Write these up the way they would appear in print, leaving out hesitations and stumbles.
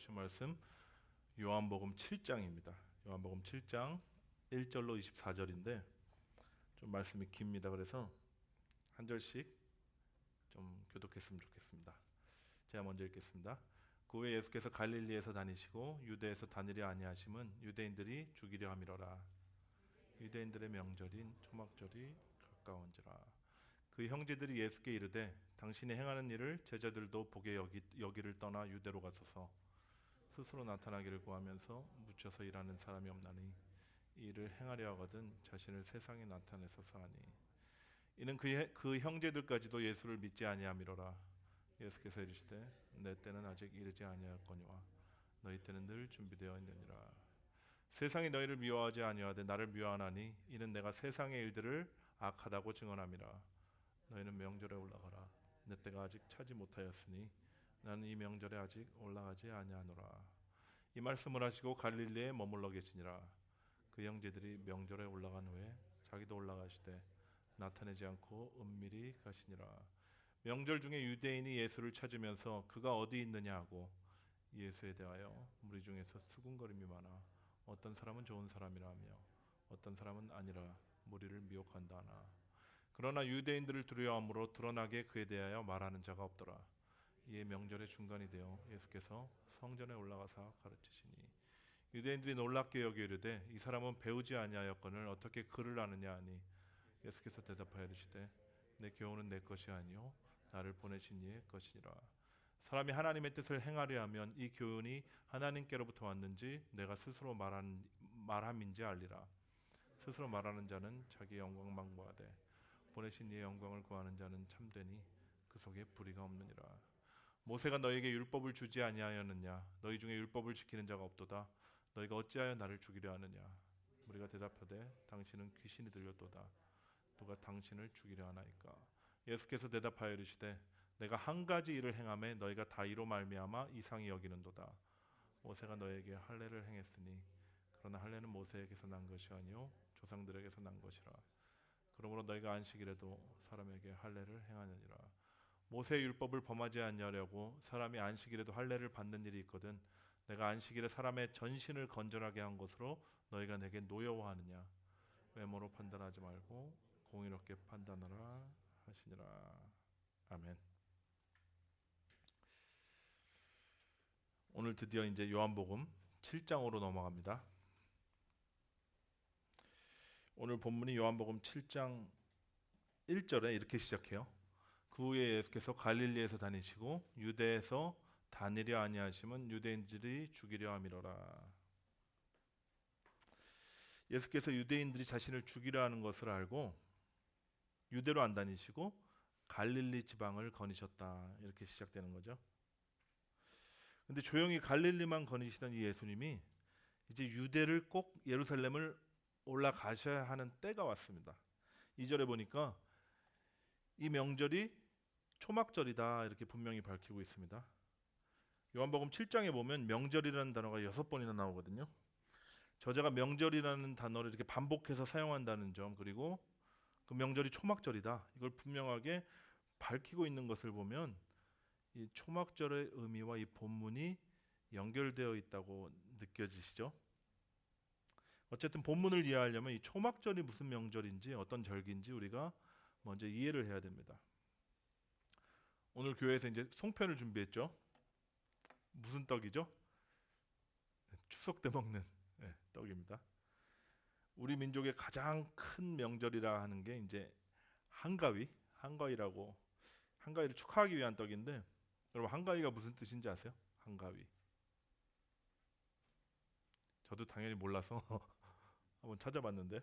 보실 말씀 요한복음 7장입니다. 요한복음 7장 1절로 24절인데 좀 말씀이 깁니다. 그래서 한 절씩 좀 교독했으면 좋겠습니다. 제가 먼저 읽겠습니다. 그 후에 예수께서 갈릴리에서 다니시고 유대에서 다니려 아니하심은 유대인들이 죽이려 함이로라. 유대인들의 명절인 초막절이 가까운지라. 그 형제들이 예수께 이르되 당신이 행하는 일을 제자들도 보게 여기를 떠나 유대로 가소서. 스스로 나타나기를 구하면서 묻혀서 일하는 사람이 없나니 이 일을 행하려 하거든 자신을 세상에 나타내소서 하니 이는 그 형제들까지도 예수를 믿지 아니함이로라. 예수께서 이르시되 내 때는 아직 이르지 아니하였거니와 너희 때는 늘 준비되어 있느니라. 세상이 너희를 미워하지 아니하되 나를 미워하나니 이는 내가 세상의 일들을 악하다고 증언함이라. 너희는 명절에 올라가라. 내 때가 아직 차지 못하였으니 나는 이 명절에 아직 올라가지 아니하노라. 이 말씀을 하시고 갈릴리에 머물러 계시니라. 그 형제들이 명절에 올라간 후에 자기도 올라가시되 나타내지 않고 은밀히 가시니라. 명절 중에 유대인이 예수를 찾으면서 그가 어디 있느냐 하고 예수에 대하여 무리 중에서 수군거림이 많아 어떤 사람은 좋은 사람이라며 어떤 사람은 아니라 무리를 미혹한다 하나. 그러나 유대인들을 두려워함으로 드러나게 그에 대하여 말하는 자가 없더라. 이에 명절의 중간이 되어 예수께서 성전에 올라가사 가르치시니 유대인들이 놀랍게 여겨 이르되 이 사람은 배우지 아니하였거늘 어떻게 글을 아느냐 하니 예수께서 대답하여 이르시되 내 교훈은 내 것이 아니요 나를 보내신 이의 것이니라. 사람이 하나님의 뜻을 행하려 하면 이 교훈이 하나님께로부터 왔는지 내가 스스로 말함인지 알리라. 스스로 말하는 자는 자기의 영광만 구하되 보내신 이의 영광을 구하는 자는 참되니 그 속에 불의가 없느니라. 모세가 너에게 율법을 주지 아니하였느냐? 너희 중에 율법을 지키는 자가 없도다. 너희가 어찌하여 나를 죽이려 하느냐? 우리가 대답하되 당신은 귀신이 들렸도다. 누가 당신을 죽이려 하나이까? 예수께서 대답하여 이르시되 내가 한 가지 일을 행하매 너희가 다 이로 말미암아 이상히 여기는도다. 모세가 너에게 할례를 행했으니 그러나 할례는 모세에게서 난 것이 아니요 조상들에게서 난 것이라. 그러므로 너희가 안식일에도 사람에게 할례를 행하느니라. 모세의 율법을 범하지 않으려고 사람이 안식일에도 할례를 받는 일이 있거든 내가 안식일에 사람의 전신을 건전하게 한 것으로 너희가 내게 노여워하느냐. 외모로 판단하지 말고 공의롭게 판단하라 하시니라. 아멘. 오늘 드디어 이제 요한복음 7장으로 넘어갑니다. 오늘 본문이 요한복음 7장 1절에 이렇게 시작해요. 그 후에 예수께서 갈릴리에서 다니시고 유대에서 다니려 아니하심은 유대인들이 죽이려 함이로라. 예수께서 유대인들이 자신을 죽이려 하는 것을 알고 유대로 안 다니시고 갈릴리 지방을 거니셨다. 이렇게 시작되는 거죠. 근데 조용히 갈릴리만 거니시던 이 예수님이 이제 유대를 꼭 예루살렘을 올라가셔야 하는 때가 왔습니다. 2절에 보니까 이 명절이 초막절이다 이렇게 분명히 밝히고 있습니다. 요한복음 7장에 보면 명절이라는 단어가 6번이나 나오거든요. 저자가 명절이라는 단어를 이렇게 반복해서 사용한다는 점, 그리고 그 명절이 초막절이다 이걸 분명하게 밝히고 있는 것을 보면 이 초막절의 의미와 이 본문이 연결되어 있다고 느껴지시죠? 어쨌든 본문을 이해하려면 이 초막절이 무슨 명절인지 어떤 절기인지 우리가 먼저 이해를 해야 됩니다. 오늘 교회에서 이제 송편을 준비했죠. 무슨 떡이죠? 추석 때 먹는 떡입니다. 우리 민족의 가장 큰 명절이라 하는 게 이제 한가위라고 한가위를 축하하기 위한 떡인데 여러분 한가위가 무슨 뜻인지 아세요? 한가위. 저도 당연히 몰라서 한번 찾아봤는데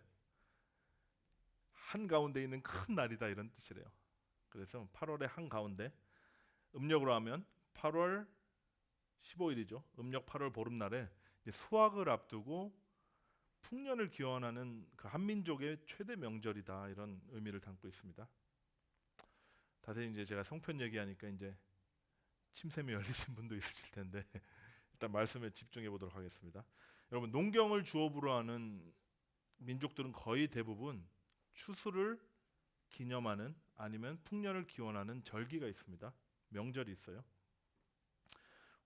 한가운데 있는 큰 날이다 이런 뜻이래요. 그래서 8월의 한가운데 음력으로 하면 8월 15일이죠. 음력 8월 보름날에 수학을 앞두고 풍년을 기원하는 그 한민족의 최대 명절이다 이런 의미를 담고 있습니다. 다들 이제 제가 송편 얘기하니까 이제 침샘이 열리신 분도 있으실 텐데 일단 말씀에 집중해 보도록 하겠습니다. 여러분 농경을 주업으로 하는 민족들은 거의 대부분 추수를 기념하는 아니면 풍년을 기원하는 절기가 있습니다. 명절이 있어요.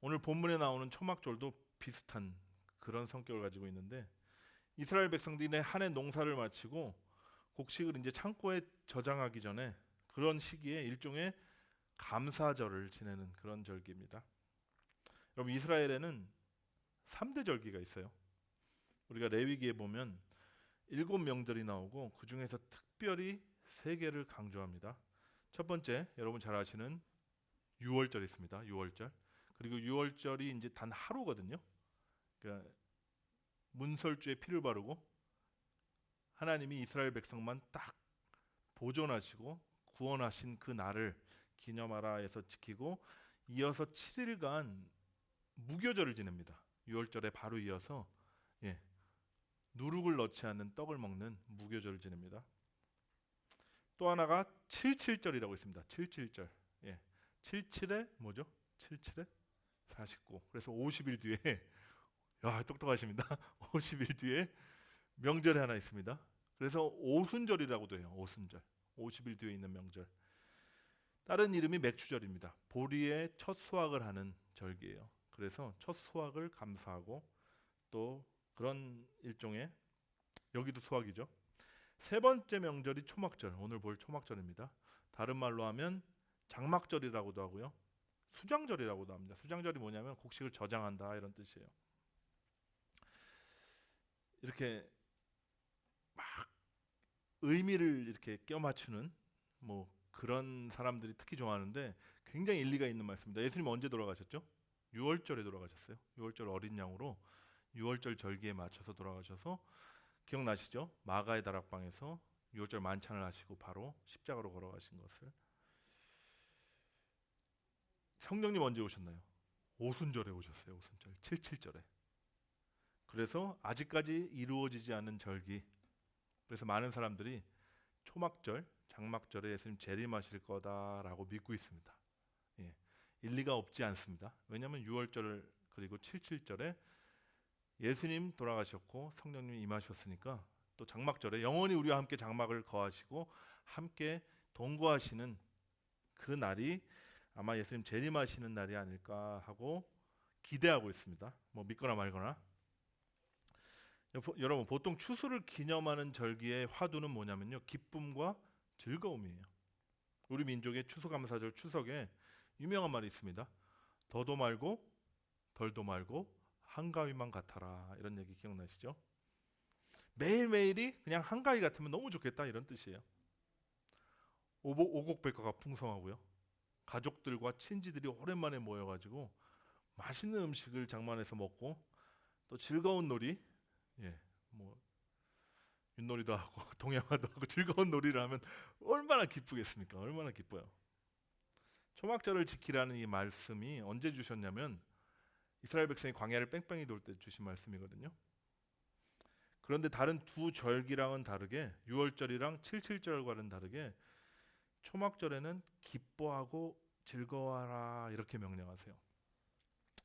오늘 본문에 나오는 초막절도 비슷한 그런 성격을 가지고 있는데 이스라엘 백성들이 한 해 농사를 마치고 곡식을 이제 창고에 저장하기 전에 그런 시기에 일종의 감사절을 지내는 그런 절기입니다. 여러분 이스라엘에는 3대 절기가 있어요. 우리가 레위기에 보면 7명절이 나오고 그 중에서 특별히 3개를 강조합니다. 첫 번째 여러분 잘 아시는 유월절이 있습니다. 유월절. 그리고 유월절이 이제 단 하루거든요. 그러니까 문설주에 피를 바르고 하나님이 이스라엘 백성만 딱 보존하시고 구원하신 그 날을 기념하라 해서 지키고 이어서 7일간 무교절을 지냅니다. 유월절에 바로 이어서 누룩을 넣지 않는 떡을 먹는 무교절을 지냅니다. 또 하나가 77절이라고 있습니다. 77절. 77에 뭐죠? 77에 49. 그래서 50일 뒤에 야, 똑똑하십니다. 50일 뒤에 명절이 하나 있습니다. 그래서 오순절이라고도 해요. 오순절. 50일 뒤에 있는 명절. 다른 이름이 맥추절입니다. 보리의 첫 수확을 하는 절기예요. 그래서 첫 수확을 감사하고 또 그런 일종의 여기도 수확이죠. 세 번째 명절이 초막절. 오늘 볼 초막절입니다. 다른 말로 하면 장막절이라고도 하고요. 수장절이라고도 합니다. 수장절이 뭐냐면 곡식을 저장한다 이런 뜻이에요. 이렇게 막 의미를 이렇게 껴맞추는 뭐 그런 사람들이 특히 좋아하는데 굉장히 일리가 있는 말씀입니다. 예수님 언제 돌아가셨죠? 6월절에 돌아가셨어요. 6월절 어린 양으로 6월절 절기에 맞춰서 돌아가셔서 기억나시죠? 마가의 다락방에서 6월절 만찬을 하시고 바로 십자가로 걸어가신 것을. 성령님 언제 오셨나요? 오순절에 오셨어요. 오순절 77절에. 그래서 아직까지 이루어지지 않은 절기. 그래서 많은 사람들이 초막절, 장막절에 예수님 재림하실 거다라고 믿고 있습니다. 일리가 없지 않습니다. 왜냐하면 6월절 그리고 77절에 예수님 돌아가셨고 성령님이 임하셨으니까 또 장막절에 영원히 우리와 함께 장막을 거하시고 함께 동거하시는 그 날이 아마 예수님 재림하시는 날이 아닐까 하고 기대하고 있습니다. 뭐 믿거나 말거나. 여러분 보통 추수를 기념하는 절기의 화두는 뭐냐면요, 기쁨과 즐거움이에요. 우리 민족의 추수감사절 추석에 유명한 말이 있습니다. 더도 말고 덜도 말고 한가위만 같아라. 이런 얘기 기억나시죠? 매일매일이 그냥 한가위 같으면 너무 좋겠다 이런 뜻이에요. 오곡백과가 풍성하고요. 가족들과 친지들이 오랜만에 모여가지고 맛있는 음식을 장만해서 먹고 또 즐거운 놀이, 뭐 윷놀이도 하고 동양화도 하고 즐거운 놀이를 하면 얼마나 기쁘겠습니까? 얼마나 기뻐요. 초막절을 지키라는 이 말씀이 언제 주셨냐면 이스라엘 백성이 광야를 뺑뺑이 돌 때 주신 말씀이거든요. 그런데 다른 두 절기랑은 다르게 6월절이랑 77절과는 다르게 초막절에는 기뻐하고 즐거워하라 이렇게 명령하세요.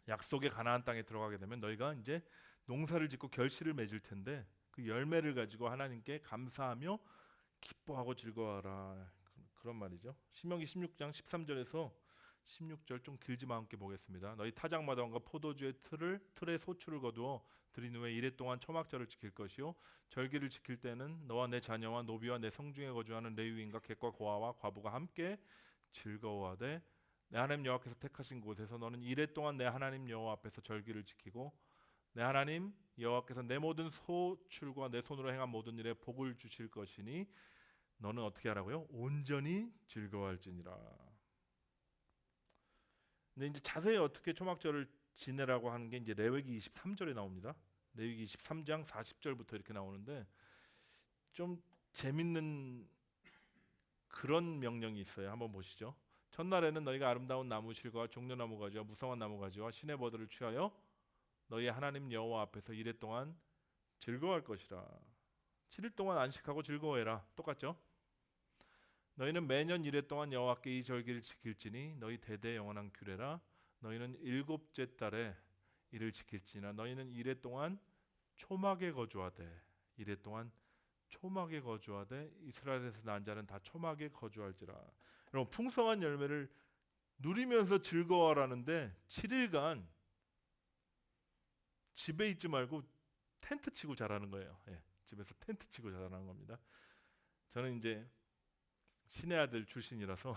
약속의 가나안 땅에 들어가게 되면 너희가 이제 농사를 짓고 결실을 맺을 텐데 그 열매를 가지고 하나님께 감사하며 기뻐하고 즐거워하라 그런 말이죠. 신명기 16장 13절에서 16절 좀 길지만 함께 보겠습니다. 너희 타작마당과 포도주의 틀에 소출을 거두어 들인 후에 이레 동안 초막절을 지킬 것이요 절기를 지킬 때는 너와 내 자녀와 노비와 내 성중에 거주하는 레위인과 객과 고아와 과부가 함께 즐거워하되 내 하나님 여호와께서 택하신 곳에서 너는 이레 동안 내 하나님 여호와 앞에서 절기를 지키고 내 하나님 여호와께서 내 모든 소출과 내 손으로 행한 모든 일에 복을 주실 것이니 너는 어떻게 하라고요? 온전히 즐거워할지니라. 근데 이제 자세히 어떻게 초막절을 지내라고 하는 게 이제 레위기 23절에 나옵니다. 레위기 23장 40절부터 이렇게 나오는데 좀 재밌는 그런 명령이 있어요. 한번 보시죠. 첫날에는 너희가 아름다운 나무 실과 종려나무 가지와 무성한 나무 가지와 시내 버들을 취하여 너희 하나님 여호와 앞에서 이레 동안 즐거워할 것이라. 7일 동안 안식하고 즐거워해라. 똑같죠? 너희는 매년 이레 동안 여호와께 이 절기를 지킬지니 너희 대대 영원한 규례라. 너희는 일곱째 달에 이를 지킬지나 너희는 이레 동안 초막에 거주하되 이레 동안 초막에 거주하되 이스라엘에서 난 자는 다 초막에 거주할지라. 여러분 풍성한 열매를 누리면서 즐거워라는데 7일간 집에 있지 말고 텐트 치고 자라는 거예요. 예, 집에서 텐트 치고 자라는 겁니다. 저는 이제 신의 아들 출신이라서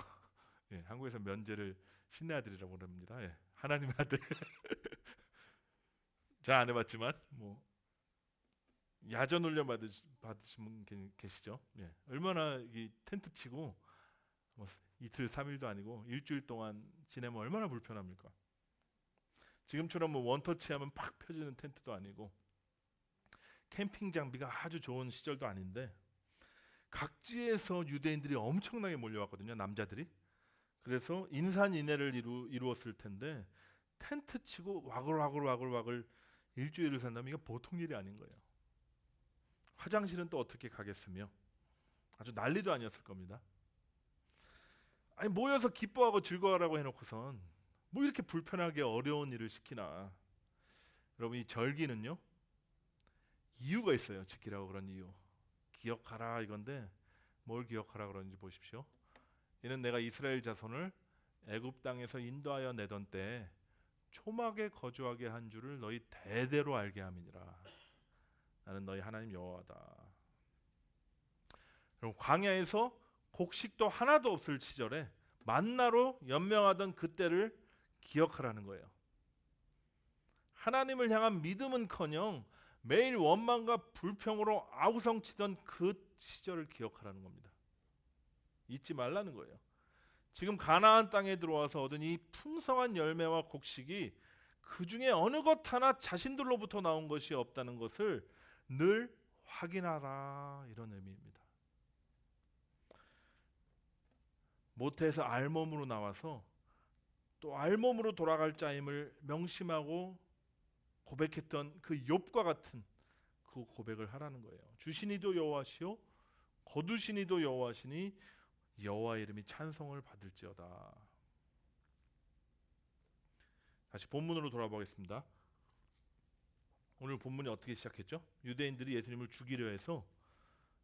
예, 한국에서 면제를 신의 아들이라고 그럽니다. 예, 하나님의 아들. 잘 안 해봤지만 뭐 야전 훈련 받으신 분 계시죠? 예, 얼마나 이 텐트 치고 뭐 이틀 3일도 아니고 일주일 동안 지내면 얼마나 불편합니까? 지금처럼 뭐 원터치하면 팍 펴지는 텐트도 아니고 캠핑 장비가 아주 좋은 시절도 아닌데 각지에서 유대인들이 엄청나게 몰려왔거든요. 남자들이. 그래서 인산인해를 이루었을 텐데 텐트 치고 와글와글 일주일을 산다면 이게 보통 일이 아닌 거예요. 화장실은 또 어떻게 가겠으며 아주 난리도 아니었을 겁니다. 아니 모여서 기뻐하고 즐거워하라고 해놓고선 뭐 이렇게 불편하게 어려운 일을 시키나. 여러분 이 절기는요 이유가 있어요. 지키라고 그런 이유. 기억하라 이건데 뭘 기억하라 그러는지 보십시오. 이는 내가 이스라엘 자손을 애굽 땅에서 인도하여 내던 때에 초막에 거주하게 한 줄을 너희 대대로 알게 함이니라. 나는 너희 하나님 여호와다. 그럼 광야에서 곡식도 하나도 없을 시절에 만나로 연명하던 그때를 기억하라는 거예요. 하나님을 향한 믿음은커녕 매일 원망과 불평으로 아우성치던 그 시절을 기억하라는 겁니다. 잊지 말라는 거예요. 지금 가나안 땅에 들어와서 얻은 이 풍성한 열매와 곡식이 그 중에 어느 것 하나 자신들로부터 나온 것이 없다는 것을 늘 확인하라, 이런 의미입니다. 모태에서 알몸으로 나와서 또 알몸으로 돌아갈 자임을 명심하고 고백했던 그 욥과 같은 그 고백을 하라는 거예요. 주시니도 여호와시요 거두시니도 여호와시니 여호와 이름이 찬송을 받을지어다. 다시 본문으로 돌아보겠습니다. 오늘 본문이 어떻게 시작했죠? 유대인들이 예수님을 죽이려 해서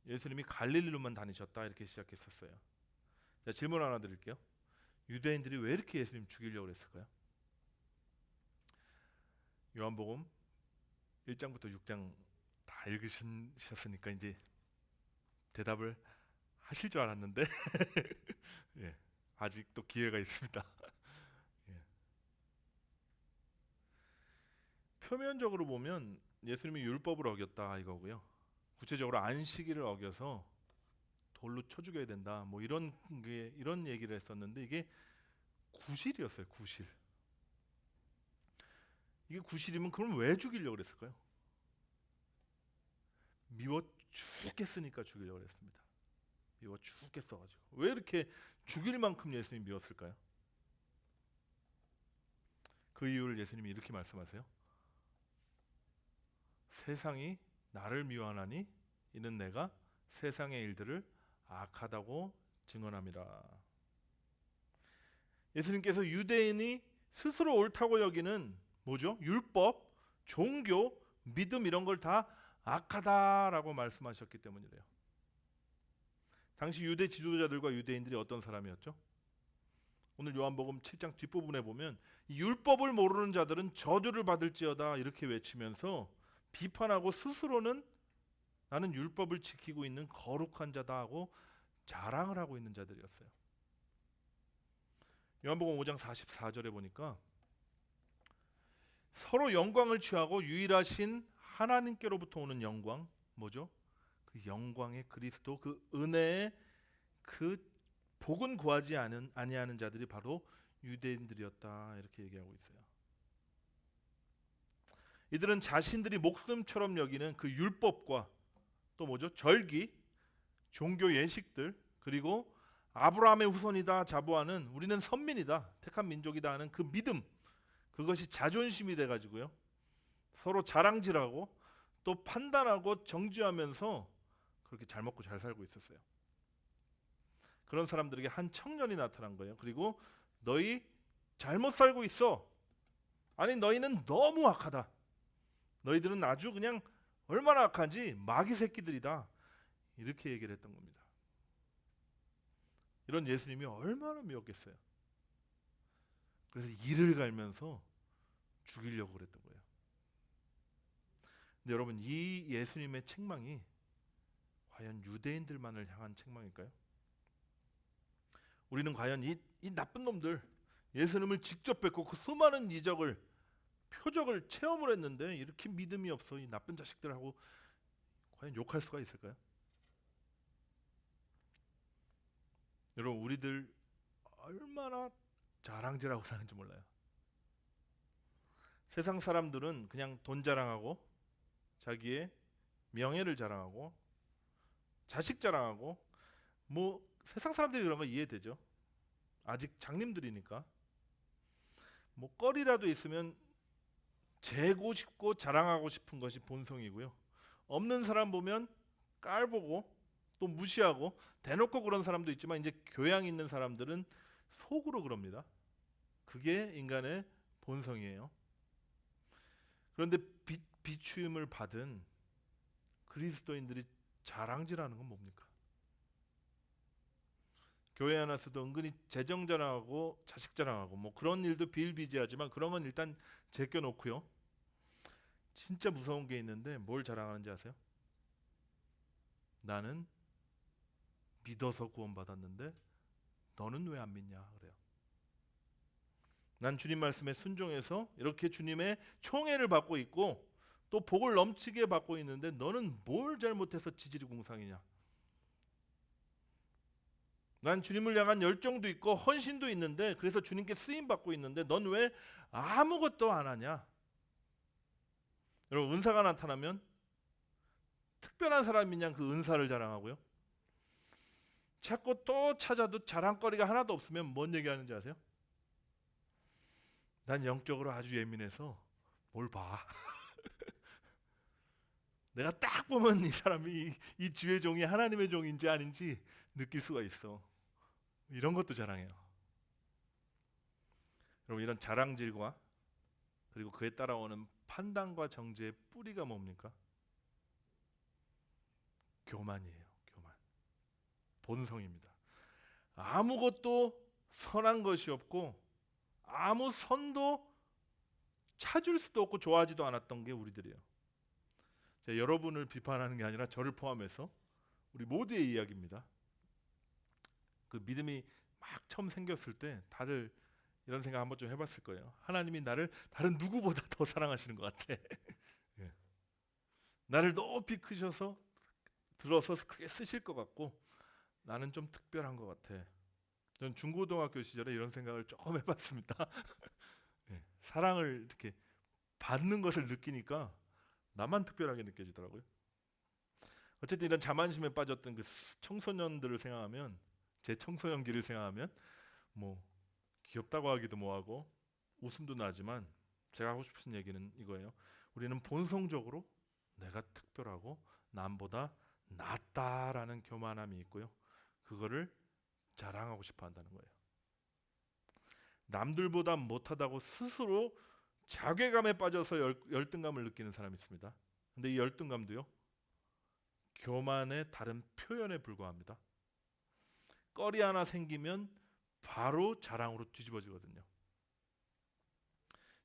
예수님이 갈릴리로만 다니셨다 이렇게 시작했었어요. 자, 질문 하나 드릴게요. 유대인들이 왜 이렇게 예수님 죽이려고 했을까요? 요한복음 1장부터 6장 다 읽으셨으니까 이제 대답을 하실 줄 알았는데 예, 아직도 기회가 있습니다. 예. 표면적으로 보면 예수님이 율법을 어겼다 이거고요. 구체적으로 안식일을 어겨서 돌로 쳐 죽여야 된다. 뭐 이런 얘기를 했었는데 이게 구실이었어요. 구실. 이게 구실이면 그럼 왜 죽이려고 그랬을까요? 미워 죽겠으니까 죽이려고 했습니다. 미워 죽겠어가지고. 왜 이렇게 죽일 만큼 예수님이 미웠을까요? 그 이유를 예수님이 이렇게 말씀하세요. 세상이 나를 미워하나니 이는 내가 세상의 일들을 악하다고 증언함이라. 예수님께서 유대인이 스스로 옳다고 여기는 뭐죠? 율법, 종교, 믿음 이런 걸 다 악하다라고 말씀하셨기 때문이래요. 당시 유대 지도자들과 유대인들이 어떤 사람이었죠? 오늘 요한복음 7장 뒷부분에 보면 율법을 모르는 자들은 저주를 받을지어다 이렇게 외치면서 비판하고 스스로는 나는 율법을 지키고 있는 거룩한 자다 하고 자랑을 하고 있는 자들이었어요. 요한복음 5장 44절에 보니까 서로 영광을 취하고 유일하신 하나님께로부터 오는 영광 뭐죠? 그 영광의 그리스도 그 은혜의 그 복은 구하지 아니하는 자들이 바로 유대인들이었다 이렇게 얘기하고 있어요. 이들은 자신들이 목숨처럼 여기는 그 율법과 또 뭐죠? 절기, 종교 예식들 그리고 아브라함의 후손이다 자부하는 우리는 선민이다 택한 민족이다 하는 그 믿음 그것이 자존심이 돼가지고요 서로 자랑질하고 또 판단하고 정죄하면서 그렇게 잘 먹고 잘 살고 있었어요. 그런 사람들에게 한 청년이 나타난 거예요. 그리고 너희 잘못 살고 있어. 아니 너희는 너무 악하다. 너희들은 아주 그냥 얼마나 악한지 마귀 새끼들이다. 이렇게 얘기를 했던 겁니다. 이런 예수님이 얼마나 미웠겠어요. 그래서 이를 갈면서 죽이려고 그랬던 거예요. 근데 여러분, 이 예수님의 책망이 과연 유대인들만을 향한 책망일까요? 우리는 과연 이 나쁜 놈들, 예수님을 직접 뵙고 그 수많은 이적을, 표적을 체험을 했는데 이렇게 믿음이 없어, 이 나쁜 자식들하고 과연 욕할 수가 있을까요? 여러분, 우리들 얼마나 자랑질하고 사는지 몰라요. 세상 사람들은 그냥 돈 자랑하고 자기의 명예를 자랑하고 자식 자랑하고, 뭐 세상 사람들이 그런 거 이해되죠. 아직 장님들이니까 뭐 거리라도 있으면 재고 싶고 자랑하고 싶은 것이 본성이고요. 없는 사람 보면 깔보고 또 무시하고 대놓고 그런 사람도 있지만, 이제 교양 있는 사람들은 속으로 그럽니다. 그게 인간의 본성이에요. 그런데 비추임을 받은 그리스도인들이 자랑질하는 건 뭡니까? 교회 안에서도 은근히 재정 자랑하고 자식 자랑하고 뭐 그런 일도 비일비재하지만 그런 건 일단 제껴놓고요. 진짜 무서운 게 있는데 뭘 자랑하는지 아세요? 나는 믿어서 구원받았는데 너는 왜 안 믿냐 그래요. 난 주님 말씀에 순종해서 이렇게 주님의 총애를 받고 있고 또 복을 넘치게 받고 있는데 너는 뭘 잘못해서 지지리궁상이냐. 난 주님을 향한 열정도 있고 헌신도 있는데, 그래서 주님께 쓰임 받고 있는데 넌 왜 아무것도 안 하냐. 여러분, 은사가 나타나면 특별한 사람인 양 그 은사를 자랑하고요. 찾고 또 찾아도 자랑거리가 하나도 없으면 뭔 얘기하는지 아세요? 난 영적으로 아주 예민해서 뭘 봐. 내가 딱 보면 이 사람이 이 주의 종이 하나님의 종인지 아닌지 느낄 수가 있어. 이런 것도 자랑해요. 여러분, 이런 자랑질과 그리고 그에 따라오는 판단과 정죄의 뿌리가 뭡니까? 교만이에요. 교만. 본성입니다. 아무것도 선한 것이 없고 아무 선도 찾을 수도 없고 좋아하지도 않았던 게 우리들이에요. 제가 여러분을 비판하는 게 아니라 저를 포함해서 우리 모두의 이야기입니다. 그 믿음이 막 처음 생겼을 때 다들 이런 생각 한번 좀 해봤을 거예요. 하나님이 나를 다른 누구보다 더 사랑하시는 것 같아. 예. 나를 높이 크셔서 들어서 크게 쓰실 것 같고 나는 좀 특별한 것 같아. 전 중고등학교 시절에 이런 생각을 조금 해봤습니다. 예. 사랑을 이렇게 받는 것을 느끼니까 나만 특별하게 느껴지더라고요. 어쨌든 이런 자만심에 빠졌던 그 청소년들을 생각하면, 제 청소년기를 생각하면 뭐 귀엽다고 하기도 뭐하고 웃음도 나지만, 제가 하고 싶은 얘기는 이거예요. 우리는 본성적으로 내가 특별하고 남보다 낫다라는 교만함이 있고요. 그거를 자랑하고 싶어 한다는 거예요. 남들보다 못하다고 스스로 자괴감에 빠져서 열등감을 느끼는 사람이 있습니다. 근데 이 열등감도요, 교만의 다른 표현에 불과합니다. 꺼리 하나 생기면 바로 자랑으로 뒤집어지거든요.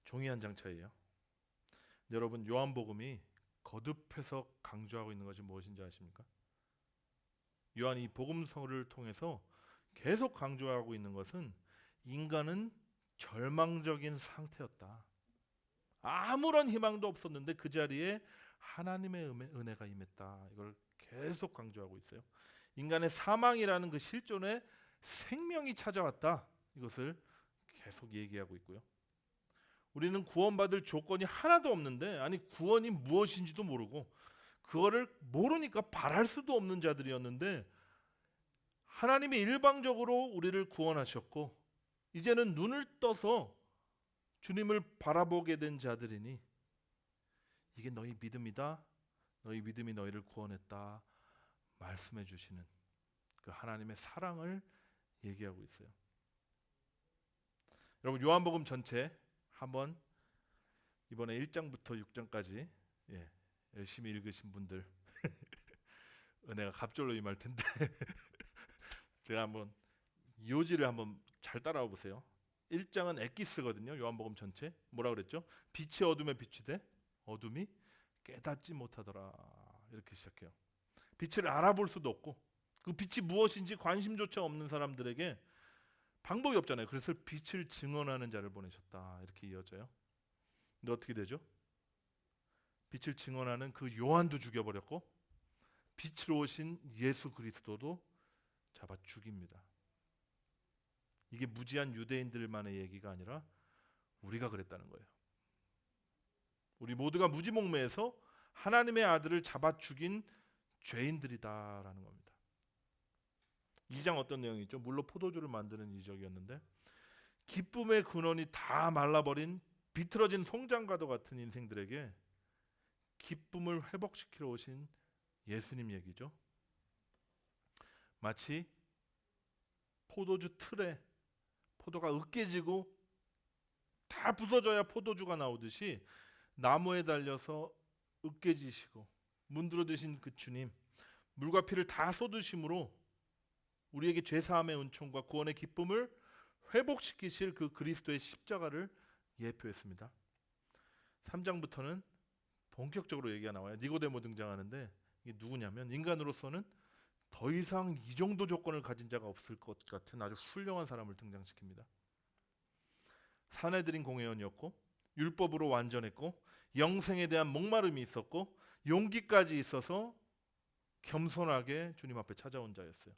종이 한 장 차이예요. 여러분, 요한복음이 거듭해서 강조하고 있는 것이 무엇인지 아십니까? 요한이 이 복음서를 통해서 계속 강조하고 있는 것은 인간은 절망적인 상태였다. 아무런 희망도 없었는데 그 자리에 하나님의 은혜가 임했다. 이걸 계속 강조하고 있어요. 인간의 사망이라는 그 실존에 생명이 찾아왔다. 이것을 계속 얘기하고 있고요. 우리는 구원받을 조건이 하나도 없는데, 아니 구원이 무엇인지도 모르고 그거를 모르니까 바랄 수도 없는 자들이었는데, 하나님이 일방적으로 우리를 구원하셨고 이제는 눈을 떠서 주님을 바라보게 된 자들이니 이게 너희 믿음이다. 너희 믿음이 너희를 구원했다. 말씀해 주시는 그 하나님의 사랑을 얘기하고 있어요. 여러분, 요한복음 전체 한번 이번에 1장부터 6장까지 열심히 읽으신 분들 은혜가 갑절로 임할 텐데 제가 한번 요지를 한번 잘 따라와 보세요. 1장은 엑기스거든요. 요한복음 전체. 뭐라 그랬죠? 빛이 어둠에 비추되 어둠이 깨닫지 못하더라. 이렇게 시작해요. 빛을 알아볼 수도 없고 그 빛이 무엇인지 관심조차 없는 사람들에게 방법이 없잖아요. 그래서 빛을 증언하는 자를 보내셨다. 이렇게 이어져요. 근데 어떻게 되죠? 빛을 증언하는 그 요한도 죽여버렸고 빛으로 오신 예수 그리스도도 잡아 죽입니다. 이게 무지한 유대인들만의 얘기가 아니라 우리가 그랬다는 거예요. 우리 모두가 무지몽매해서 하나님의 아들을 잡아 죽인 죄인들이다라는 겁니다. 2장 어떤 내용이죠? 물로 포도주를 만드는 이적이었는데 기쁨의 근원이 다 말라버린 비틀어진 송장과도 같은 인생들에게 기쁨을 회복시키러 오신 예수님 얘기죠. 마치 포도주 틀에 포도가 으깨지고 다 부서져야 포도주가 나오듯이 나무에 달려서 으깨지시고 문드러 드신 그 주님, 물과 피를 다 쏟으심으로 우리에게 죄사함의 은총과 구원의 기쁨을 회복시키실 그 그리스도의 십자가를 예표했습니다. 3장부터는 본격적으로 얘기가 나와요. 니고데모 등장하는데 이게 누구냐면 인간으로서는 더 이상 이 정도 조건을 가진 자가 없을 것 같은 아주 훌륭한 사람을 등장시킵니다. 사내들인 공회원이었고 율법으로 완전했고 영생에 대한 목마름이 있었고 용기까지 있어서 겸손하게 주님 앞에 찾아온 자였어요.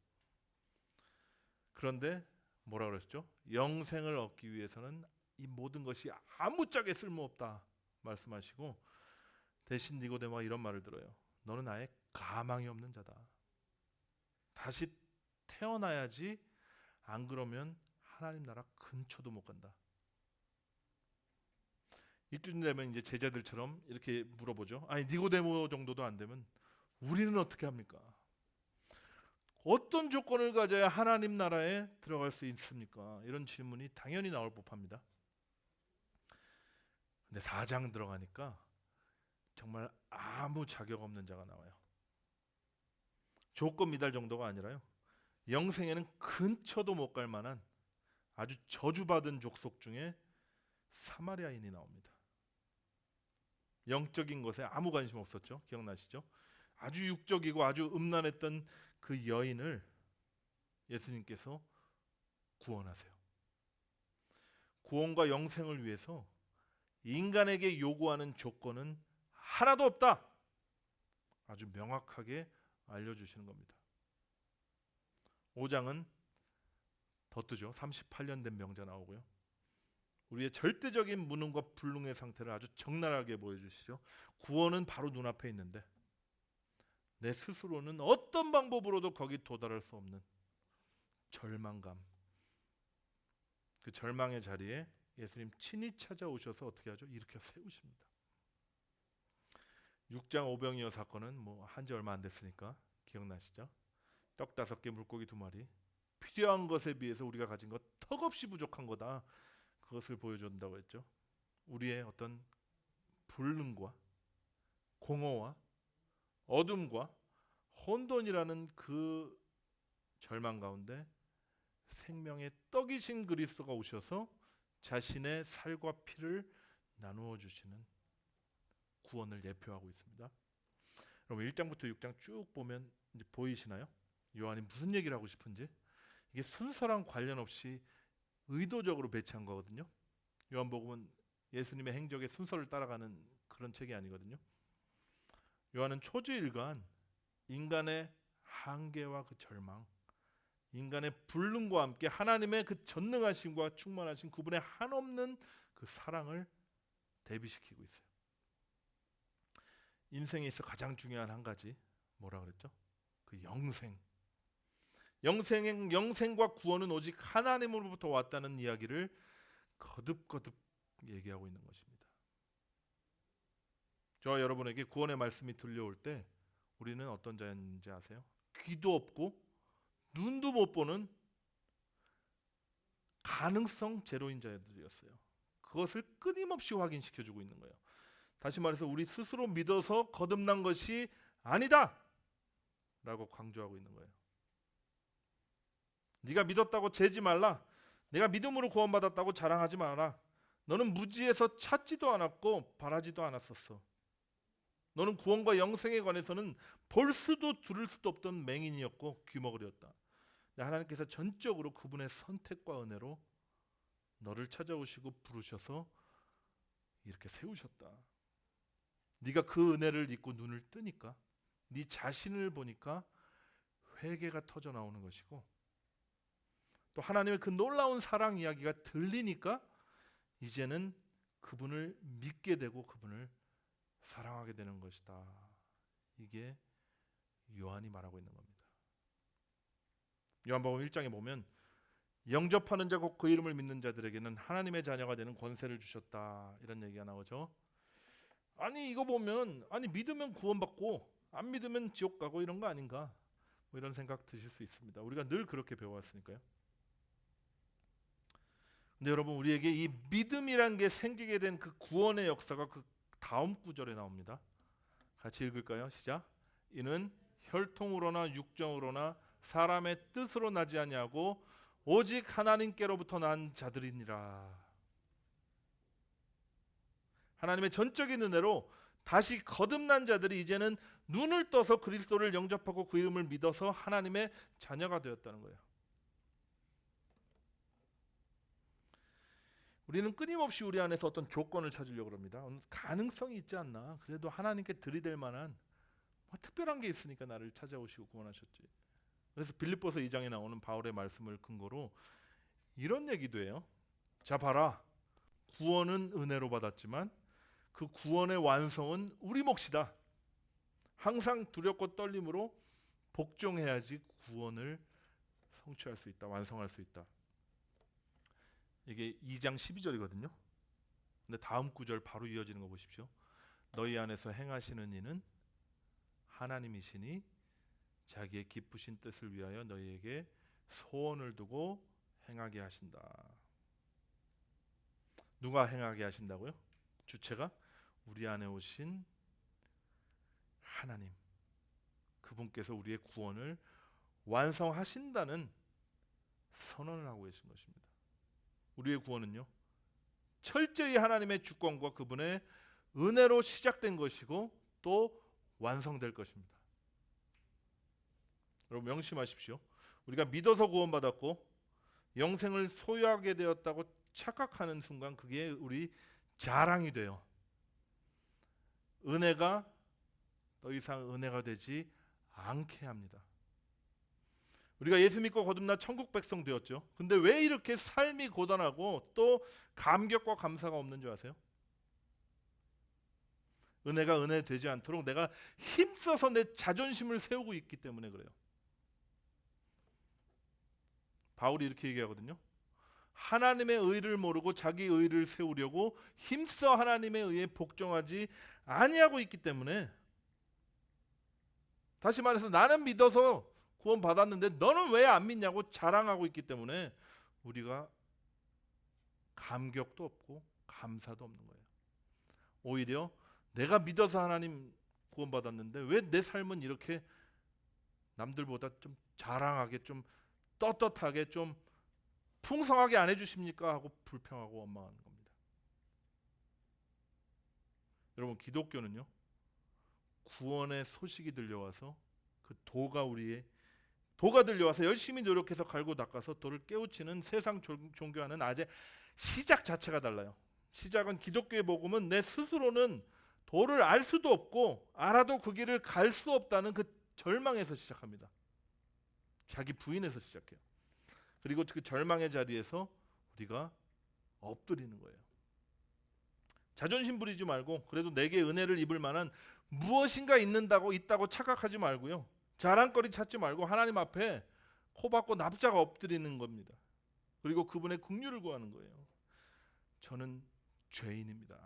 그런데 뭐라 그랬죠? 영생을 얻기 위해서는 이 모든 것이 아무짝에 쓸모없다 말씀하시고 대신 니고데모가 이런 말을 들어요. 너는 아예 가망이 없는 자다. 다시 태어나야지 안 그러면 하나님 나라 근처도 못 간다. 이쯤 되면 이제 제자들처럼 이렇게 물어보죠. 아니 니고데모 정도도 안 되면 우리는 어떻게 합니까? 어떤 조건을 가져야 하나님 나라에 들어갈 수 있습니까? 이런 질문이 당연히 나올 법합니다. 근데 4장 들어가니까 정말 아무 자격 없는 자가 나와요. 조건 미달 정도가 아니라요. 영생에는 근처도 못 갈 만한 아주 저주받은 족속 중에 사마리아인이 나옵니다. 영적인 것에 아무 관심 없었죠. 기억나시죠? 아주 육적이고 아주 음란했던 그 여인을 예수님께서 구원하세요. 구원과 영생을 위해서 인간에게 요구하는 조건은 하나도 없다. 아주 명확하게 알려주시는 겁니다. 5장은 더 뜨죠. 38년 된 명자 나오고요. 우리의 절대적인 무능과 불능의 상태를 아주 적나라하게 보여주시죠. 구원은 바로 눈앞에 있는데 내 스스로는 어떤 방법으로도 거기 도달할 수 없는 절망감. 그 절망의 자리에 예수님 친히 찾아오셔서 어떻게 하죠? 일으켜 세우십니다. 6장 오병이어 사건은 뭐 한지 얼마 안 됐으니까 기억나시죠? 떡 5개 물고기 2마리 필요한 것에 비해서 우리가 가진 것 턱없이 부족한 거다. 그것을 보여준다고 했죠. 우리의 어떤 불능과 공허와 어둠과 혼돈이라는 그 절망 가운데 생명의 떡이신 그리스도가 오셔서 자신의 살과 피를 나누어 주시는 구원을 예표하고 있습니다. 여러분 1장부터 6장 쭉 보면 이제 보이시나요? 요한이 무슨 얘기를 하고 싶은지. 이게 순서랑 관련 없이 의도적으로 배치한 거거든요. 요한복음은 예수님의 행적의 순서를 따라가는 그런 책이 아니거든요. 요한은 초지일간 인간의 한계와 그 절망, 인간의 불능과 함께 하나님의 그 전능하심과 충만하신 그분의 한없는 그 사랑을 대비시키고 있어요. 인생에 있어 가장 중요한 한 가지 뭐라 그랬죠? 그 영생. 영생과 구원은 오직 하나님으로부터 왔다는 이야기를 거듭거듭 얘기하고 있는 것입니다. 저와 여러분에게 구원의 말씀이 들려올 때 우리는 어떤 자인지 아세요? 귀도 없고 눈도 못 보는 가능성 제로인 자들이었어요. 그것을 끊임없이 확인시켜주고 있는 거예요. 다시 말해서 우리 스스로 믿어서 거듭난 것이 아니다 라고 강조하고 있는 거예요. 네가 믿었다고 재지 말라. 내가 믿음으로 구원받았다고 자랑하지 마라. 너는 무지에서 찾지도 않았고 바라지도 않았었어. 너는 구원과 영생에 관해서는 볼 수도 들을 수도 없던 맹인이었고 귀머거리였다. 하나님께서 전적으로 그분의 선택과 은혜로 너를 찾아오시고 부르셔서 이렇게 세우셨다. 네가 그 은혜를 잊고 눈을 뜨니까, 네 자신을 보니까 회개가 터져 나오는 것이고, 또 하나님의 그 놀라운 사랑 이야기가 들리니까 이제는 그분을 믿게 되고 그분을 사랑하게 되는 것이다. 이게 요한이 말하고 있는 겁니다. 요한복음 1장에 보면 영접하는 자 곧 그 이름을 믿는 자들에게는 하나님의 자녀가 되는 권세를 주셨다, 이런 얘기가 나오죠. 아니 이거 보면 믿으면 구원받고 안 믿으면 지옥 가고 이런 거 아닌가, 뭐 이런 생각 드실 수 있습니다. 우리가 늘 그렇게 배워왔으니까요. 근데 여러분, 우리에게 이 믿음이란 게 생기게 된 그 구원의 역사가 그 다음 구절에 나옵니다. 같이 읽을까요? 시작. 이는 혈통으로나 육정으로나 사람의 뜻으로 나지 아니하고 오직 하나님께로부터 난 자들이니라. 하나님의 전적인 은혜로 다시 거듭난 자들이 이제는 눈을 떠서 그리스도를 영접하고 그 이름을 믿어서 하나님의 자녀가 되었다는 거예요. 우리는 끊임없이 우리 안에서 어떤 조건을 찾으려고 합니다. 가능성이 있지 않나? 그래도 하나님께 들이댈 만한 특별한 게 있으니까 나를 찾아오시고 구원하셨지. 그래서 빌립보서 2장에 나오는 바울의 말씀을 근거로 이런 얘기도 해요. 자 봐라, 구원은 은혜로 받았지만 그 구원의 완성은 우리 몫이다. 항상 두렵고 떨림으로 복종해야지 구원을 성취할 수 있다, 완성할 수 있다. 이게 2장 12절이거든요. 근데 다음 구절 바로 이어지는 거 보십시오. 너희 안에서 행하시는 이는 하나님이시니 자기의 기쁘신 뜻을 위하여 너희에게 소원을 두고 행하게 하신다. 누가 행하게 하신다고요? 주체가 우리 안에 오신 하나님, 그분께서 우리의 구원을 완성하신다는 선언을 하고 계신 것입니다. 우리의 구원은요, 철저히 하나님의 주권과 그분의 은혜로 시작된 것이고 또 완성될 것입니다. 여러분 명심하십시오. 우리가 믿어서 구원받았고 영생을 소유하게 되었다고 착각하는 순간 그게 우리 자랑이 돼요. 은혜가 더 이상 은혜가 되지 않게 합니다. 우리가 예수 믿고 거듭나 천국 백성 되었죠. 근데 왜 이렇게 삶이 고단하고 또 감격과 감사가 없는 줄 아세요? 은혜가 은혜 되지 않도록 내가 힘써서 내 자존심을 세우고 있기 때문에 그래요. 바울이 이렇게 얘기하거든요. 하나님의 의를 모르고 자기 의를 세우려고 힘써 하나님의 의에 복종하지 아니하고 있기 때문에, 다시 말해서 나는 믿어서 구원 받았는데 너는 왜 안 믿냐고 자랑하고 있기 때문에 우리가 감격도 없고 감사도 없는 거예요. 오히려 내가 믿어서 하나님 구원 받았는데 왜 내 삶은 이렇게 남들보다 좀 자랑하게, 좀 떳떳하게, 좀 풍성하게 안 해주십니까? 하고 불평하고 원망하는 겁니다. 여러분, 기독교는요, 구원의 소식이 들려와서 그 도가 들려와서 열심히 노력해서 갈고 닦아서 도를 깨우치는 세상 종교와는 아주 시작 자체가 달라요. 시작은, 기독교의 복음은 내 스스로는 도를 알 수도 없고 알아도 그 길을 갈 수 없다는 그 절망에서 시작합니다. 자기 부인에서 시작해요. 그리고 그 절망의 자리에서 우리가 엎드리는 거예요. 자존심 부리지 말고 그래도 내게 은혜를 입을 만한 무엇인가 있다고 착각하지 말고요. 자랑거리 찾지 말고 하나님 앞에 코박고 납작 엎드리는 겁니다. 그리고 그분의 긍휼을 구하는 거예요. 저는 죄인입니다.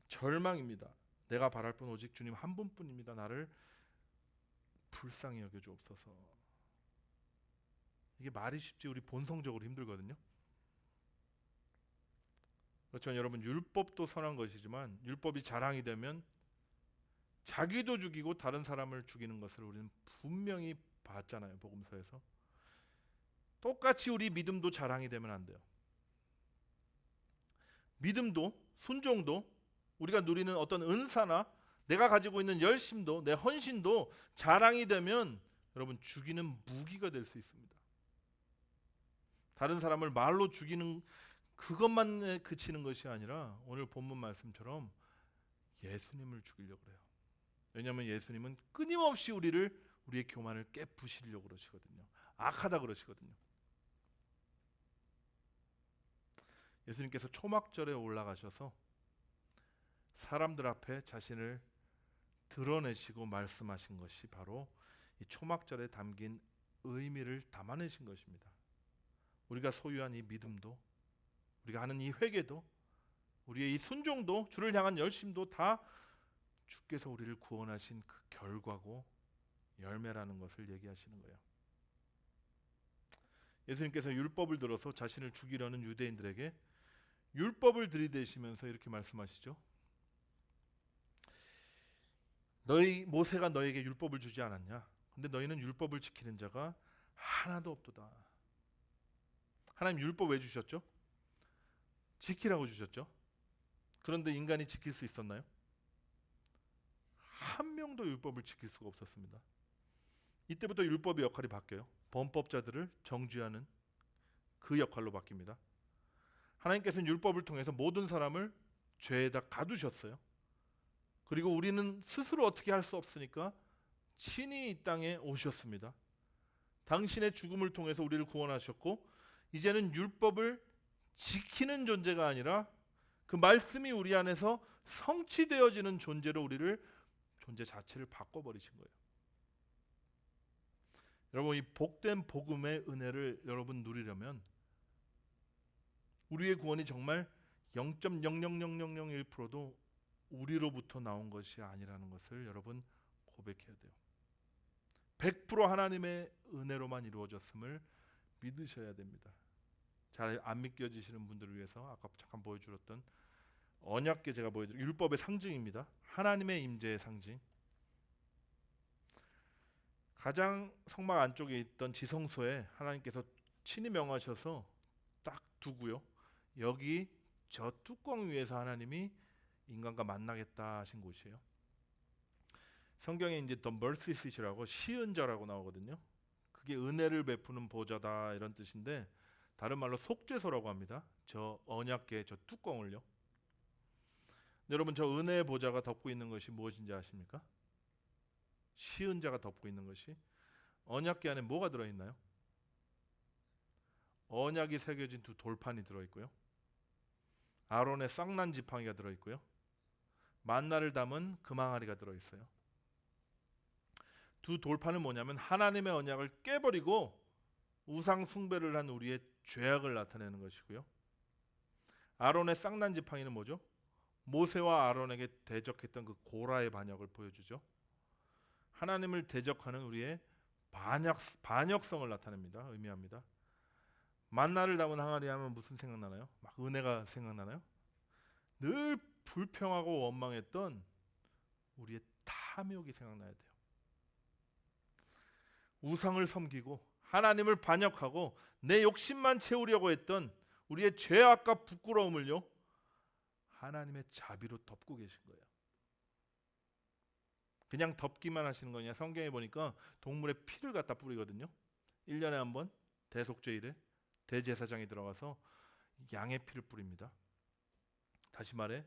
절망입니다. 내가 바랄 분 오직 주님 한 분뿐입니다. 나를 불쌍히 여겨 주옵소서. 이게 말이 쉽지 우리 본성적으로 힘들거든요. 그렇지만 여러분, 율법도 선한 것이지만 율법이 자랑이 되면 자기도 죽이고 다른 사람을 죽이는 것을 우리는 분명히 봤잖아요. 복음서에서. 똑같이 우리 믿음도 자랑이 되면 안 돼요. 믿음도 순종도 우리가 누리는 어떤 은사나 내가 가지고 있는 열심도 내 헌신도 자랑이 되면 여러분 죽이는 무기가 될 수 있습니다. 다른 사람을 말로 죽이는 그것만 그치는 것이 아니라 오늘 본문 말씀처럼 예수님을 죽이려고 그래요. 왜냐하면 예수님은 끊임없이 우리의 교만을 깨부시려고 그러시거든요. 악하다 그러시거든요. 예수님께서 초막절에 올라가셔서 사람들 앞에 자신을 드러내시고 말씀하신 것이 바로 이 초막절에 담긴 의미를 담아내신 것입니다. 우리가 소유한 이 믿음도 우리가 하는 이 회개도 우리의 이 순종도 주를 향한 열심도 다 주께서 우리를 구원하신 그 결과고 열매라는 것을 얘기하시는 거예요. 예수님께서 율법을 들어서 자신을 죽이려는 유대인들에게 율법을 들이대시면서 이렇게 말씀하시죠. 모세가 너에게 율법을 주지 않았냐? 근데 너희는 율법을 지키는 자가 하나도 없도다. 하나님 율법 왜 주셨죠? 지키라고 주셨죠. 그런데 인간이 지킬 수 있었나요? 한 명도 율법을 지킬 수가 없었습니다. 이때부터 율법의 역할이 바뀌어요. 범법자들을 정죄하는 그 역할로 바뀝니다. 하나님께서는 율법을 통해서 모든 사람을 죄에다 가두셨어요. 그리고 우리는 스스로 어떻게 할 수 없으니까 친히 이 땅에 오셨습니다. 당신의 죽음을 통해서 우리를 구원하셨고 이제는 율법을 지키는 존재가 아니라 그 말씀이 우리 안에서 성취되어지는 존재로 우리를 존재 자체를 바꿔버리신 거예요. 여러분 이 복된 복음의 은혜를 여러분 누리려면 우리의 구원이 정말 0.00001%도 우리로부터 나온 것이 아니라는 것을 여러분 고백해야 돼요. 100% 하나님의 은혜로만 이루어졌음을 믿으셔야 됩니다. 잘 안 믿겨지시는 분들을 위해서 아까 잠깐 보여주었던 언약궤 제가 보여드린 율법의 상징입니다. 하나님의 임재의 상징. 가장 성막 안쪽에 있던 지성소에 하나님께서 친히 명하셔서 딱 두고요. 여기 저 뚜껑 위에서 하나님이 인간과 만나겠다 하신 곳이에요. 성경에 이제 The Mercy Seat이라고 시은자라고 나오거든요. 그게 은혜를 베푸는 보좌다 이런 뜻인데 다른 말로 속죄소라고 합니다. 저 언약궤 저 뚜껑을요. 여러분 저 은혜의 보좌가 덮고 있는 것이 무엇인지 아십니까? 시은자가 덮고 있는 것이 언약궤 안에 뭐가 들어있나요? 언약이 새겨진 두 돌판이 들어있고요. 아론의 쌍난 지팡이가 들어있고요. 만나를 담은 금항아리가 들어있어요. 두 돌판은 뭐냐면 하나님의 언약을 깨버리고 우상 숭배를 한 우리의 죄악을 나타내는 것이고요. 아론의 쌍난 지팡이는 뭐죠? 모세와 아론에게 대적했던 그 고라의 반역을 보여주죠. 하나님을 대적하는 우리의 반역성을 나타냅니다. 의미합니다. 만나를 담은 항아리 하면 무슨 생각나나요? 막 은혜가 생각나나요? 늘 불평하고 원망했던 우리의 탐욕이 생각나야 돼요. 우상을 섬기고 하나님을 반역하고 내 욕심만 채우려고 했던 우리의 죄악과 부끄러움을요 하나님의 자비로 덮고 계신 거예요. 그냥 덮기만 하시는 거냐? 성경에 보니까 동물의 피를 갖다 뿌리거든요. 1년에 한 번 대속죄일에 대제사장이 들어가서 양의 피를 뿌립니다. 다시 말해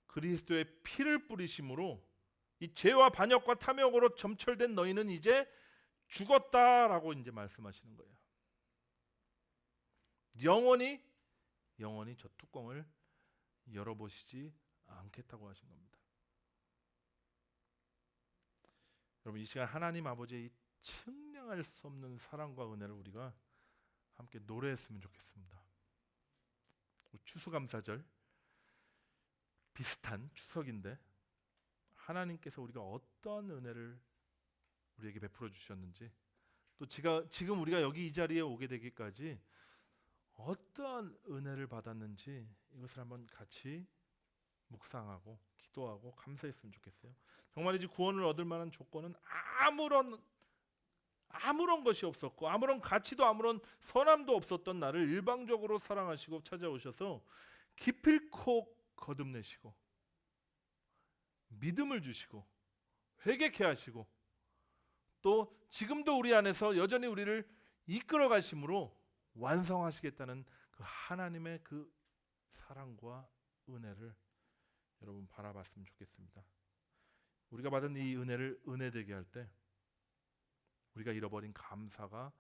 그리스도의 피를 뿌리심으로 이 죄와 반역과 탐욕으로 점철된 너희는 이제 죽었다라고 이제 말씀하시는 거예요. 영원히 저 뚜껑을 열어보시지 않겠다고 하신 겁니다. 여러분 이 시간 하나님 아버지의 이 측량할 수 없는 사랑과 은혜를 우리가 함께 노래했으면 좋겠습니다. 추수감사절 비슷한 추석인데 하나님께서 우리가 어떤 은혜를 우리에게 베풀어 주셨는지 또 지금 우리가 여기 이 자리에 오게 되기까지 어떠한 은혜를 받았는지 이것을 한번 같이 묵상하고 기도하고 감사했으면 좋겠어요. 정말이지 구원을 얻을 만한 조건은 아무런 것이 없었고 아무런 가치도 아무런 선함도 없었던 나를 일방적으로 사랑하시고 찾아오셔서 기필코 거듭내시고 믿음을 주시고 회개케 하시고 또 지금도 우리 안에서 여전히 우리를 이끌어 가심으로 완성하시겠다는 그 하나님의 그 사랑과 은혜를 여러분 바라봤으면 좋겠습니다. 우리가 받은 이 은혜를 은혜되게 할 때 우리가 잃어버린 감사가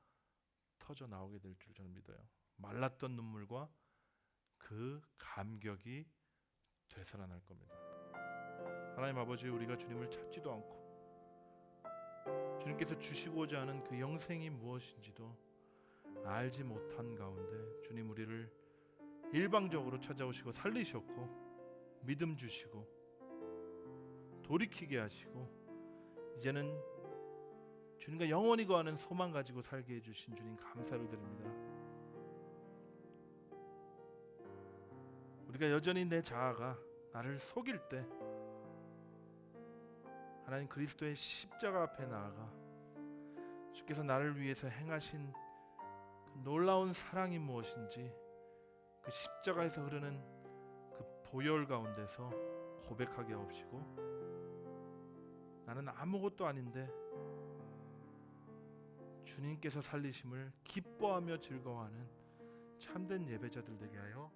터져 나오게 될 줄 저는 믿어요. 말랐던 눈물과 그 감격이 되살아날 겁니다. 하나님 아버지, 우리가 주님을 찾지도 않고 주님께서 주시고자 하는 그 영생이 무엇인지도 알지 못한 가운데 주님 우리를 일방적으로 찾아오시고 살리셨고 믿음 주시고 돌이키게 하시고 이제는 주님과 영원히 거하는 소망 가지고 살게 해주신 주님 감사를 드립니다. 우리가 여전히 내 자아가 나를 속일 때 하나님 그리스도의 십자가 앞에 나아가 주께서 나를 위해서 행하신 그 놀라운 사랑이 무엇인지 그 십자가에서 흐르는 그 보혈 가운데서 고백하게 하옵시고 나는 아무것도 아닌데 주님께서 살리심을 기뻐하며 즐거워하는 참된 예배자들 되게 하여